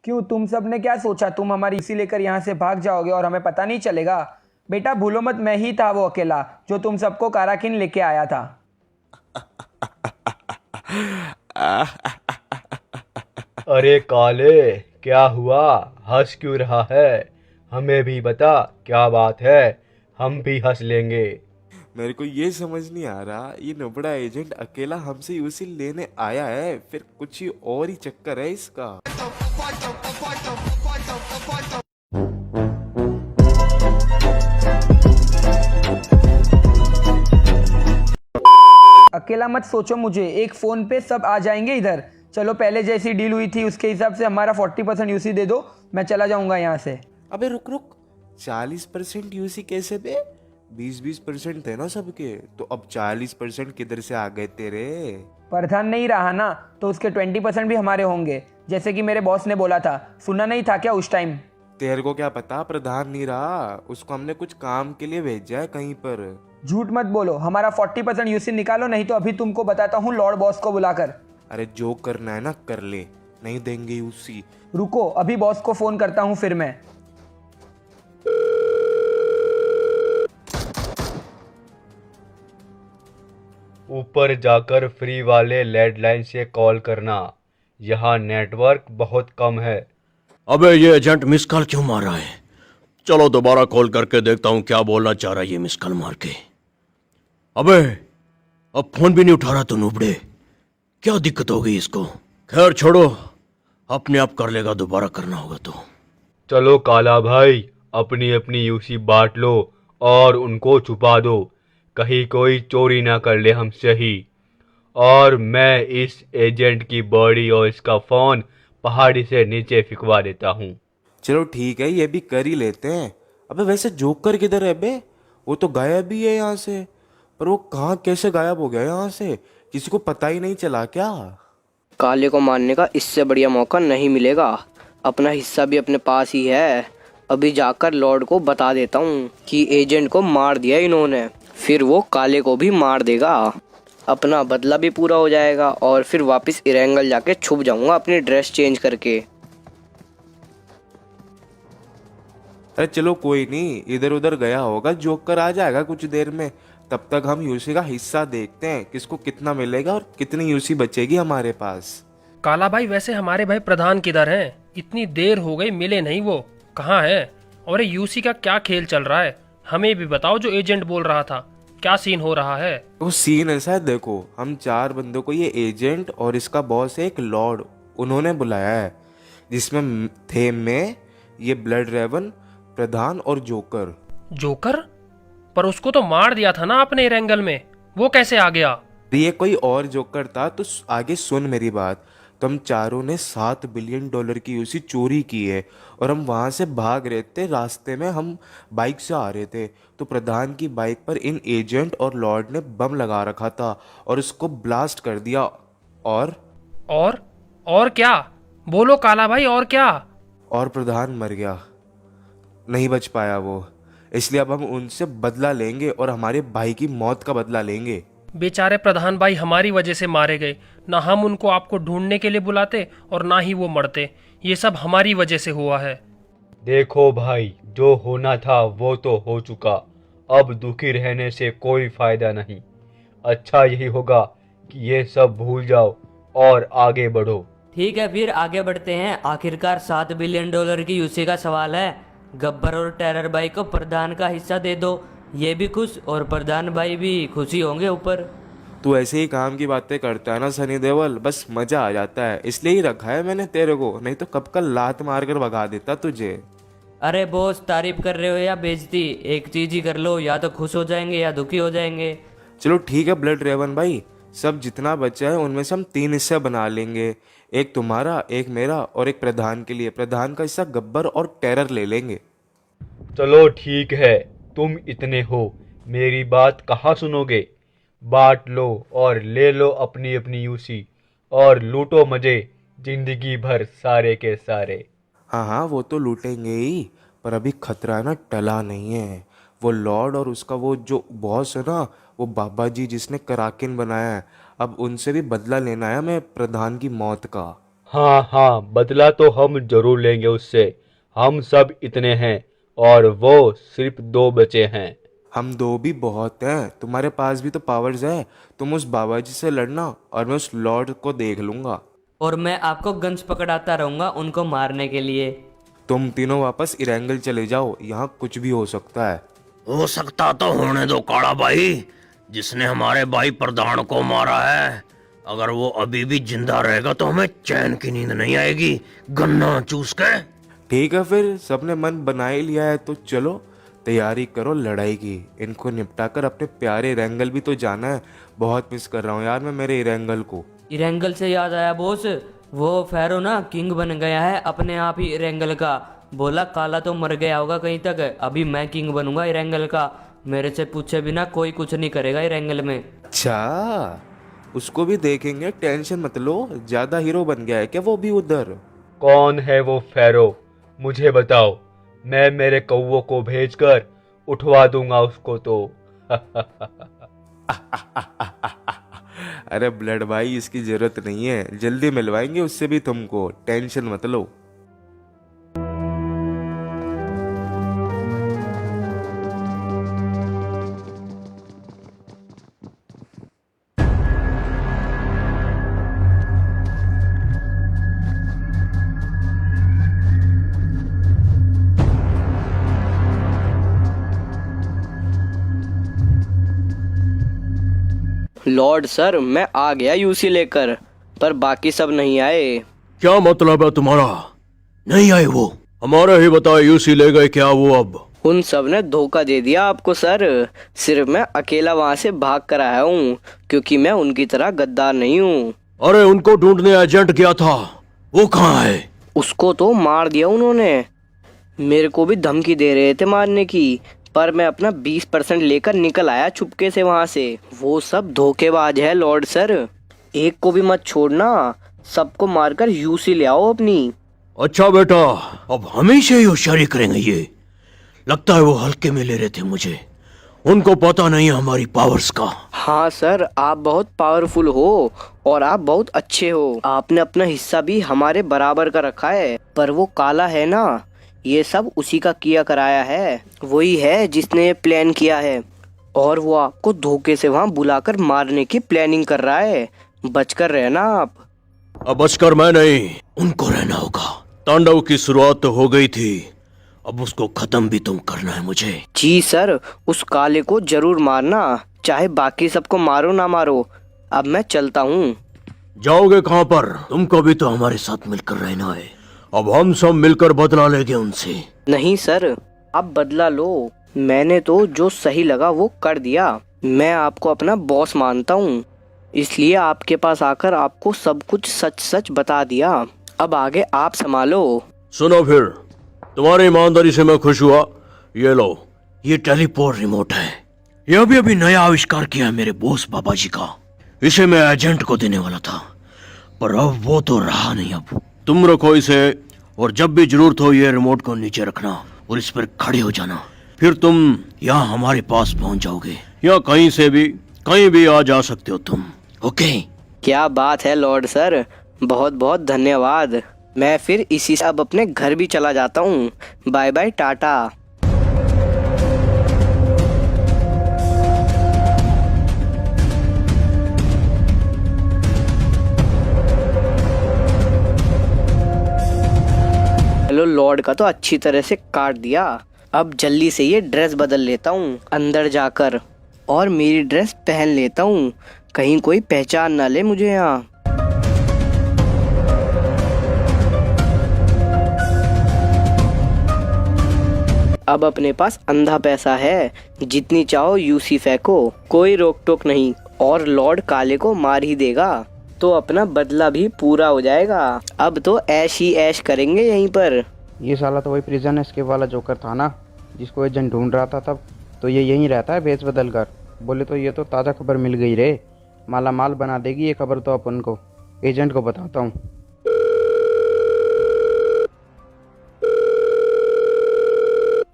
क्यों, तुम सब ने क्या सोचा तुम हमारी इसी लेकर यहाँ से भाग जाओगे और हमें पता नहीं चलेगा? बेटा भूलो मत, मैं ही था वो अकेला जो तुम सबको काराकिन लेके आया था। अरे काले, क्या हुआ? हंस क्यों रहा है? हमें भी बता क्या बात है, हम भी हंस लेंगे। मेरे को ये समझ नहीं आ रहा, ये नबड़ा एजेंट अकेला हमसे यूसी लेने आया है, फिर कुछ ही और ही चक्कर है इसका। अकेला मत सोचो मुझे, एक फ़ोन पे सब आ जाएंगे इधर। चलो पहले जैसी डील हुई थी उसके हिसाब से हमारा 40% यूसी दे दो, मैं चला जाऊंगा यहाँ से। अबे रुक रुक, 40% यूसी कैसे बे? 20-20% थे ना सबके, तो अब 40% किधर से आ गए तेरे? प्रधान नहीं रहा ना, तो उसके 20% भी हमारे होंगे, जैसे कि मेरे बॉस ने बोला था। सुना नहीं था क्या उस टाइम? तेरे को क्या पता प्रधान नहीं रहा, उसको हमने कुछ काम के लिए भेजा है कहीं पर। झूठ मत बोलो, हमारा 40% यूसी निकालो, नहीं तो अभी तुमको बताता हूँ लॉर्ड बॉस को बुलाकर। अरे जो करना है ना कर ले, नहीं देंगे यूसी। रुको, अभी बॉस को फ़ोन करता हूँ फिर मैं। ऊपर जाकर फ्री वाले लैंडलाइन से कॉल करना, यहाँ नेटवर्क बहुत कम है। अबे ये एजेंट मिस कॉल क्यों मार रहा है? चलो दोबारा कॉल करके देखता हूँ क्या बोलना चाह रहा है ये मिस कॉल मार के। अबे अब फोन भी नहीं उठा रहा तो नुबड़े, क्या दिक्कत हो गई इसको? खैर छोड़ो, अपने आप कर लेगा, दोबारा करना होगा तो। चलो काला भाई, अपनी अपनी यूसी बांट लो और उनको छुपा दो, कहीं कोई चोरी ना कर ले हमसे ही। और मैं इस एजेंट की बॉडी और इसका फोन पहाड़ी से नीचे फिकवा देता हूँ। चलो ठीक है, ये भी कर ही लेते हैं। अबे वैसे जोकर किधर है बे? वो तो गायब ही है यहाँ से, पर वो कहाँ कैसे गायब हो गया यहाँ से, किसी को पता ही नहीं चला क्या? काले को मारने का इससे बढ़िया मौका नहीं मिलेगा। अपना हिस्सा भी अपने पास ही है। अभी जाकर लॉर्ड को बता देता हूँ कि एजेंट को मार दिया इन्होंने, फिर वो काले को भी मार देगा। अपना बदला भी पूरा हो जाएगा और फिर वापस इरेंगल जाके छुप जाऊंगा अपनी ड्रेस चेंज करके। अरे चलो कोई नहीं, इधर उधर गया होगा, जोकर आ जाएगा कुछ देर में। तब तक हम यूसी का हिस्सा देखते हैं, किसको कितना मिलेगा और कितनी यूसी बचेगी हमारे पास। काला भाई, वैसे हमारे भाई प्रधान किधर हैं? इतनी देर हो गई मिले नहीं, वो कहाँ है? और ये यूसी का क्या खेल चल रहा है, हमें भी बताओ। जो एजेंट बोल रहा था, क्या सीन हो रहा है? वो सीन ऐसा है, देखो हम 4 बंदों को, ये एजेंट और इसका बॉस है एक लॉर्ड, उन्होंने बुलाया है, जिसमें थे मैं, ये ब्लड रेवन, प्रधान और जोकर। जोकर? पर उसको तो मार दिया था ना आपने इरेंगल में, वो कैसे आ गया? ये कोई और जोकर था, तो आगे सुन मेरी बात। तो हम चारों ने $7 बिलियन की यूसी चोरी की है और हम वहां से भाग रहे थे। रास्ते में हम बाइक से आ रहे थे, तो प्रधान की बाइक पर इन एजेंट और लॉर्ड ने बम लगा रखा था और उसको ब्लास्ट कर दिया। और क्या? बोलो काला भाई, और क्या? और प्रधान मर गया, नहीं बच पाया वो। इसलिए अब हम उनसे बदला लेंगे और हमारे भाई की मौत का बदला लेंगे। बेचारे प्रधान भाई हमारी वजह से मारे गए, ना हम उनको आपको ढूंढने के लिए बुलाते और ना ही वो मरते। ये सब हमारी वजह से हुआ है। देखो भाई, जो होना था वो तो हो चुका, अब दुखी रहने से कोई फायदा नहीं। अच्छा यही होगा कि ये सब भूल जाओ और आगे बढ़ो। ठीक है, फिर आगे बढ़ते हैं। आखिरकार $7 बिलियन की यूसी का सवाल है। गब्बर और टेरर भाई को प्रधान का हिस्सा दे दो, ये भी खुश और प्रधान भाई भी खुशी होंगे ऊपर। तू ऐसे ही काम की बातें करता है ना सनी देओल, बस मजा आ जाता है, इसलिए ही रखा है मैंने तेरे को, नहीं तो कब का लात मार कर भगा देता तुझे। अरे बॉस, तारीफ कर रहे हो या बेइज्जती? एक चीज ही कर लो, या तो खुश हो जाएंगे या दुखी हो जाएंगे। चलो ठीक है ब्लड रेवन भाई, सब जितना बचा है उनमें से हम 3 हिस्से बना लेंगे, एक तुम्हारा, एक मेरा और एक प्रधान के लिए। प्रधान का हिस्सा गब्बर और टेरर ले लेंगे। चलो ठीक है, तुम इतने हो, मेरी बात कहाँ सुनोगे? बांट लो और ले लो अपनी अपनी यूसी और लूटो मजे जिंदगी भर सारे के सारे। हाँ हाँ, वो तो लूटेंगे ही, पर अभी खतरा है ना, टला नहीं है। वो लॉर्ड और उसका वो जो बॉस है ना, वो बाबा जी जिसने कराकिन बनाया है, अब उनसे भी बदला लेना है हमें प्रधान की मौत का। हाँ हाँ, बदला तो हम जरूर लेंगे उससे। हम सब इतने हैं और वो सिर्फ 2 बचे हैं। हम 2 भी बहुत हैं, तुम्हारे पास भी तो पावर्स है। तुम उस बाबा जी से लड़ना और मैं उस लॉर्ड को देख लूंगा। और मैं आपको गन्स पकड़ाता रहूंगा उनको मारने के लिए। तुम तीनों वापस इरेंगल चले जाओ, यहाँ कुछ भी हो सकता है। हो सकता तो होने दो काला भाई। जिसने हमारे भाई प्रधान को मारा है, अगर वो अभी भी जिंदा रहेगा तो हमें चैन की नींद नहीं आएगी गन्ना चूस के। ठीक है फिर, सबने मन बना ही लिया है तो चलो तैयारी करो लड़ाई की। इनको निपटा कर अपने प्यारे इरेंगल भी तो जाना है। बहुत मिस कर रहा हूँ यार मैं मेरे इरेंगल को। इरेंगल से याद आया बॉस, वो फेरो ना किंग बन गया है अपने आप ही इरेंगल का। बोला काला तो मर गया होगा कहीं तक, अभी मैं किंग बनूंगा इरेंगल का। मेरे से पूछे बिना कोई कुछ नहीं करेगा इरेंगल में। अच्छा, उसको भी देखेंगे, टेंशन मत लो। ज्यादा हीरो बन गया है क्या वो भी उधर? कौन है वो फेरो, मुझे बताओ। मैं मेरे कौवों को भेजकर उठवा दूंगा उसको तो। अरे ब्लड भाई, इसकी जरूरत नहीं है, जल्दी मिलवाएंगे उससे भी तुमको, टेंशन मत लो। लॉर्ड सर, मैं आ गया यूसी लेकर, पर बाकी सब नहीं आए। क्या मतलब है तुम्हारा? नहीं आए वो? हमारा ही बताओ, यूसी ले गए क्या वो? अब उन सब ने धोखा दे दिया आपको सर। सिर्फ मैं अकेला वहाँ से भाग कर आया हूँ, क्योंकि मैं उनकी तरह गद्दार नहीं हूँ। अरे उनको ढूंढने एजेंट गया था, वो कहाँ है? उसको तो मार दिया उन्होंने। मेरे को भी धमकी दे रहे थे मारने की, पर मैं अपना 20% लेकर निकल आया छुपके से वहाँ से। वो सब धोखेबाज है लॉर्ड सर, एक को भी मत छोड़ना, सबको मारकर यूसी ले आओ अपनी। अच्छा बेटा, अब हमेशा ही होशियारी करेंगे ये। लगता है वो हल्के में ले रहे थे मुझे, उनको पता नहीं है हमारी पावर्स का। हाँ सर, आप बहुत पावरफुल हो और आप बहुत अच्छे हो। आपने अपना हिस्सा भी हमारे बराबर का रखा है, पर वो काला है ना, ये सब उसी का किया कराया है। वही है जिसने ये प्लान किया है, और वो आपको धोखे से वहाँ बुलाकर मारने की प्लानिंग कर रहा है। बचकर रहना आप। अब बचकर मैं नहीं, उनको रहना होगा। तांडव की शुरुआत तो हो गई थी, अब उसको खत्म भी तुम करना है मुझे। जी सर, उस काले को जरूर मारना, चाहे बाकी सबको मारो ना मारो। अब मैं चलता हूँ। जाओगे कहाँ पर? तुमको भी तो हमारे साथ मिलकर रहना है। अब हम सब मिलकर बदला लेंगे उनसे। नहीं सर, आप बदला लो। मैंने तो जो सही लगा वो कर दिया। मैं आपको अपना बॉस मानता हूँ, इसलिए आपके पास आकर आपको सब कुछ सच सच बता दिया। अब आगे आप संभालो। सुनो फिर, तुम्हारी ईमानदारी से मैं खुश हुआ। ये लो, ये टेलीपोर्ट रिमोट है। ये अभी नया आविष्कार किया है मेरे बॉस बाबा जी का। इसे मैं एजेंट को देने वाला था, पर अब वो तो रहा नहीं। अब तुम रखो इसे, और जब भी जरूरत हो ये रिमोट को नीचे रखना और इस पर खड़े हो जाना। फिर तुम यहाँ हमारे पास पहुँच जाओगे, या कहीं से भी कहीं भी आ जा सकते हो तुम। ओके? क्या बात है लॉर्ड सर, बहुत बहुत धन्यवाद। मैं फिर इसी से अब अपने घर भी चला जाता हूँ। Bye bye, tata. Hello, lord का तो अच्छी तरह से काट दिया। अब जल्दी से ये ड्रेस बदल लेता हूँ अंदर जाकर, और मेरी ड्रेस पहन लेता हूँ, कहीं कोई पहचान ना ले मुझे यहाँ। अब अपने पास अंधा पैसा है, जितनी चाहो यूसी फेंको, कोई रोक टोक नहीं। और लॉर्ड काले को मार ही देगा तो अपना बदला भी पूरा हो जाएगा। अब तो ऐश ही ऐश करेंगे यहीं पर। ये साला तो वही प्रिजन एस्केप वाला जोकर था ना, जिसको एजेंट ढूंढ रहा था तब। तो ये यहीं रहता है भेस बदल कर। बोले तो ये तो ताज़ा खबर मिल गई रे, माला माल बना देगी ये खबर तो अपन को। एजेंट को बताता हूँ।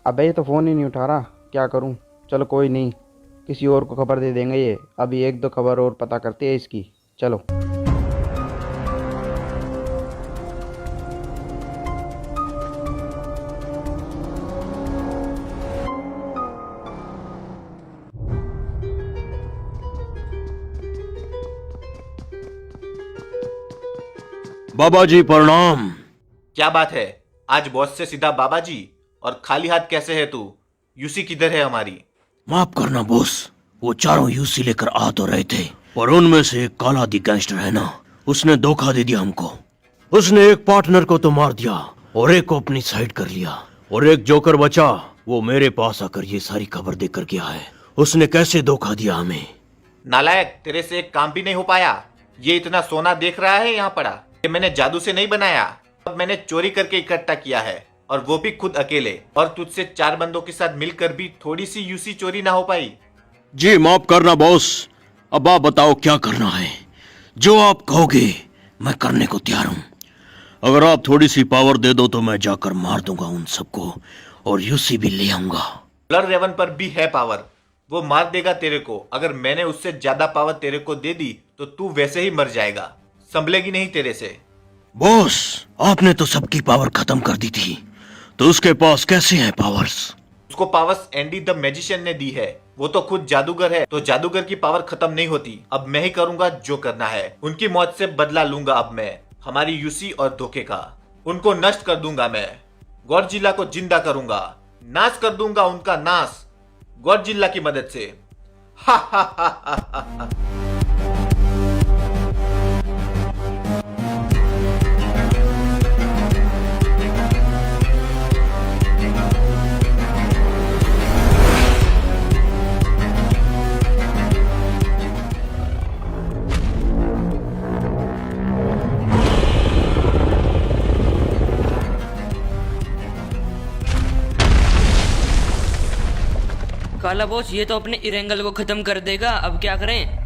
अबे ये तो फ़ोन ही नहीं उठा रहा, क्या करूँ? चलो कोई नहीं, किसी और को खबर दे देंगे ये। अभी 1-2 खबर और पता करते हैं इसकी, चलो। बाबा जी प्रणाम। क्या बात है, आज बॉस से सीधा बाबा जी, और खाली हाथ कैसे है तू? यूसी किधर है हमारी? माफ करना बॉस, वो चारों यूसी लेकर आ तो रहे थे, पर उनमें से एक काला दी गैंगस्टर है ना, उसने धोखा दे दिया हमको। उसने एक पार्टनर को तो मार दिया और एक को अपनी साइड कर लिया, और एक जोकर बचा, वो मेरे पास आकर ये सारी खबर देकर गया है। उसने कैसे धोखा दिया हमें। नालायक, तेरे से एक काम भी नहीं हो पाया। ये इतना सोना देख रहा है यहाँ पड़ा, ये मैंने जादू से नहीं बनाया, अब मैंने चोरी करके इकट्ठा किया है, और वो भी खुद अकेले। और तुझसे 4 बंदों के साथ मिलकर भी थोड़ी सी यूसी चोरी ना हो पाई। जी माफ करना बॉस, अब आप बताओ क्या करना है। जो आप कहोगे मैं करने को तैयार हूँ। अगर आप थोड़ी सी पावर दे दो तो मैं जाकर मार दूंगा उन सबको और यूसी भी ले आऊंगा। ब्लड रेवन पर भी है पावर, वो मार देगा तेरे को। अगर मैंने उससे ज्यादा पावर तेरे को दे दी तो तू वैसे ही मर जाएगा, संभलेगी नहीं तेरे से। बॉस आपने तो सबकी पावर खत्म कर दी थी, तो उसके पास कैसे हैं पावर्स? उसको पावर्स एंडी द मैजिशियन ने दी है, वो तो खुद जादूगर है, तो जादूगर की पावर खत्म नहीं होती। अब मैं ही करूंगा जो करना है। उनकी मौत से बदला लूंगा अब मैं, हमारी यूसी और धोखे का। उनको नष्ट कर दूंगा मैं, गॉडजिला को जिंदा करूंगा, नाश कर दूंगा उनका नाश गॉडजिला की मदद से। हा हा हा हा हा। काला बॉस, ये तो अपने इरेंगल को खत्म कर देगा, अब क्या करें?